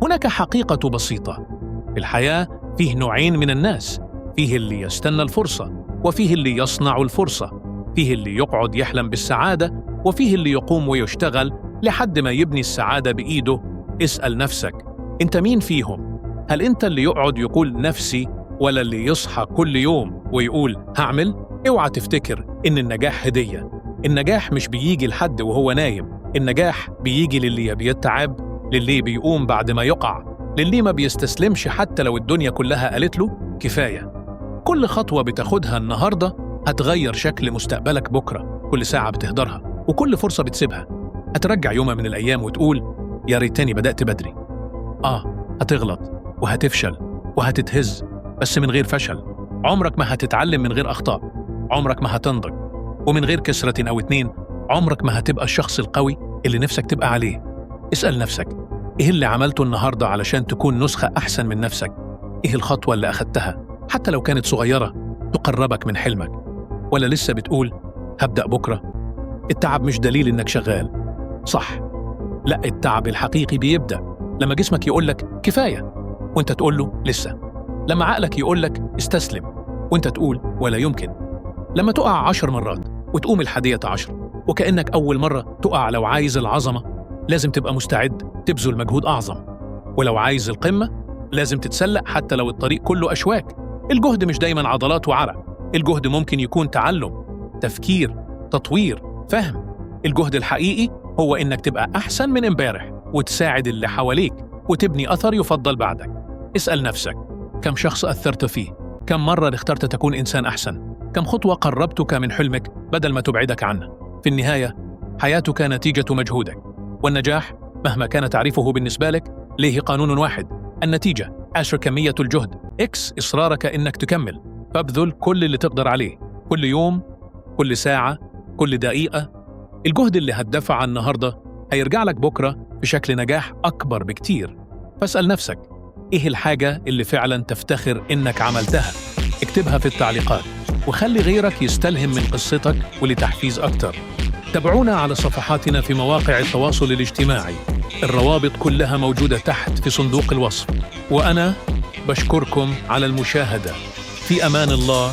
هناك حقيقة بسيطة في الحياة: فيه نوعين من الناس، فيه اللي يستنى الفرصة وفيه اللي يصنع الفرصة، فيه اللي يقعد يحلم بالسعادة وفيه اللي يقوم ويشتغل لحد ما يبني السعادة بإيده. اسأل نفسك، أنت مين فيهم؟ هل أنت اللي يقعد يقول نفسي، ولا اللي يصحى كل يوم ويقول هعمل؟ اوعى تفتكر إن النجاح هدية. النجاح مش بيجي لحد وهو نايم، النجاح بيجي للي بيتعب، للي بيقوم بعد ما يقع، للي ما بيستسلمش حتى لو الدنيا كلها قالت له كفاية. كل خطوة بتاخدها النهاردة هتغير شكل مستقبلك بكرة. كل ساعة بتهدرها وكل فرصة بتسيبها هترجع يوم من الأيام وتقول يا ريتني بدأت بدري. هتغلط وهتفشل وهتتهز، بس من غير فشل. عمرك ما هتتعلم من غير أخطاء، عمرك ما هتنضج، ومن غير كسرة أو 2 عمرك ما هتبقى الشخص القوي اللي نفسك تبقى عليه. اسأل نفسك، إيه اللي عملته النهاردة علشان تكون نسخة أحسن من نفسك؟ إيه الخطوة اللي أخدتها حتى لو كانت صغيرة تقربك من حلمك؟ ولا لسه بتقول هبدأ بكرة؟ التعب مش دليل إنك شغال، صح؟ لا، التعب الحقيقي بيبدأ لما جسمك يقولك كفاية وانت تقول له لسه، لما عقلك يقولك استسلم وانت تقول ولا يمكن، لما تقع 10 مرات وتقوم ال11 وكأنك أول مرة تقع. لو عايز العظمة لازم تبقى مستعد تبذل مجهود أعظم، ولو عايز القمة لازم تتسلق حتى لو الطريق كله أشواك. الجهد مش دايما عضلات وعرق، الجهد ممكن يكون تعلم، تفكير، تطوير، فهم. الجهد الحقيقي هو إنك تبقى أحسن من امبارح وتساعد اللي حواليك وتبني أثر يفضل بعدك. اسأل نفسك، كم شخص أثرت فيه؟ كم مرة اخترت تكون إنسان أحسن؟ كم خطوة قربتك من حلمك بدل ما تبعدك عنه؟ في النهاية حياتك نتيجة مجهودك، والنجاح مهما كان تعريفه بالنسبة لك ليه قانون واحد: النتيجة × كمية الجهد X إصرارك إنك تكمل. فابذل كل اللي تقدر عليه، كل يوم، كل ساعة، كل دقيقة. الجهد اللي هتدفع النهاردة هيرجع لك بكرة بشكل نجاح أكبر بكتير. فاسأل نفسك، إيه الحاجة اللي فعلا تفتخر إنك عملتها؟ اكتبها في التعليقات وخلي غيرك يستلهم من قصتك ولتحفيز أكتر. تابعونا على صفحاتنا في مواقع التواصل الاجتماعي، الروابط كلها موجودة تحت في صندوق الوصف. وأنا بشكركم على المشاهدة. في أمان الله.